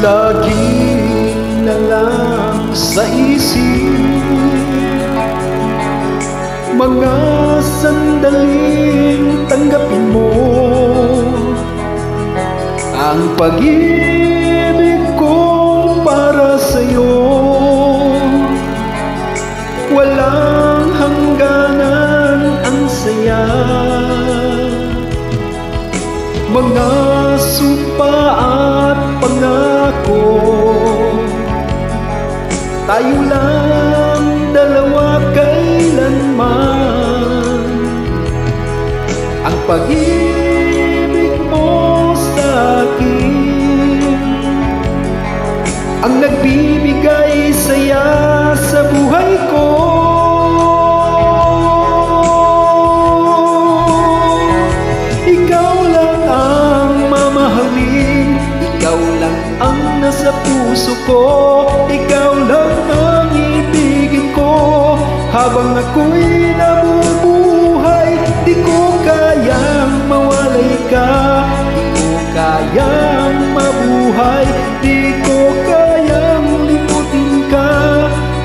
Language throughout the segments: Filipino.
Lagi na lang sa isip mga sandaling tanggapin mo ang pag-ibig ko para sa'yo. Walang hangganan ang saya, mga sumpa at pangako. Tayo lang dalawa kailanman, ang pag-ibig mo sa akin ang nagbibigay saya sa buhay ko. Ikaw lang ang mamahalin, ikaw lang ang nasa puso ko, ikaw lang ang ibigin ko. Habang ako'y nabubuhay, di ko kayang mawalay ka, di ko kayang mabuhay, di ko kayang limutin ka.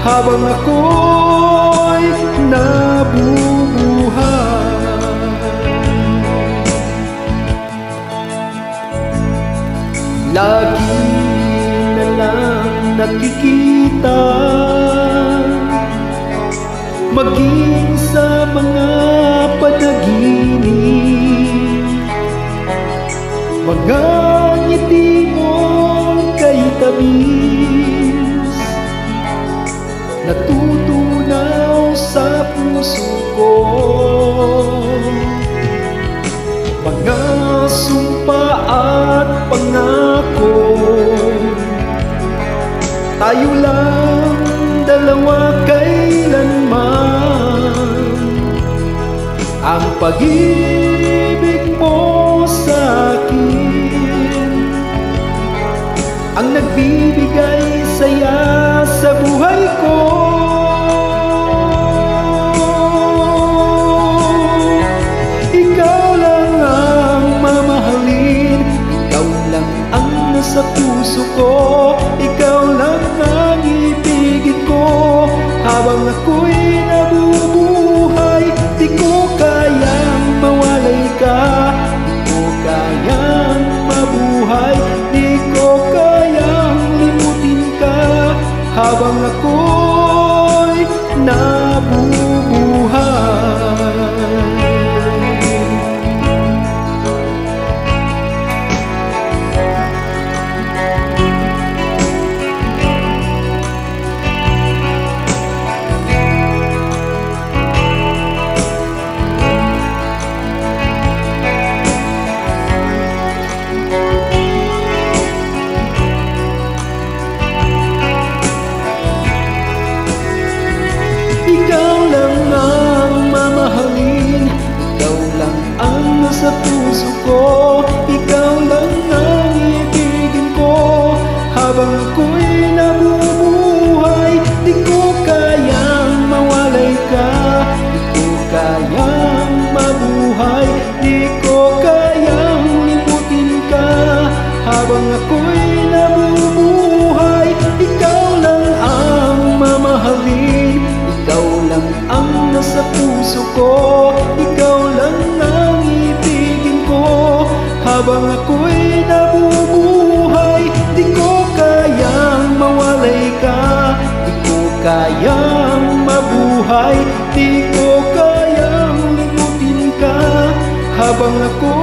Habang ako'y nabubuhay, lagi na lang nakikita, maging sa mga panaginip, mga ngiti mong kay tamis, natutunaw sa puso ko. Mga sumpa at pangako, tayo lang dalawa kailanman, ang pag-ibig mo sa akin ang nagbibigay saya sa buhay ko. Ikaw lang ang mamahalin, ikaw lang ang nasa puso ko, ikaw lang ang ibigin ko. Habang ako'y nabubuhay, di ko kayang mawalay ka, di ko kayang mabuhay, di ko kayang limutin ka. Habang ako'y nabubuhay, ikaw lang ang mamahalin, ikaw lang ang nasa puso ko, ikaw lang ang ibigin ko. Habang ako'y nabubuhay, di ko kayang mawalay ka, di ko kayang mabuhay, di ko kayang limutin ka. Habang ako'y nabubuhay, ikaw lang ang mamahalin, ikaw lang ang nasa puso ko, ikaw lang ang ibigin ko. Habang ako'y nabubuhay, di ko kayang mawalay ka, di ko kayang mabuhay, di ko kayang limutin ka. Habang ako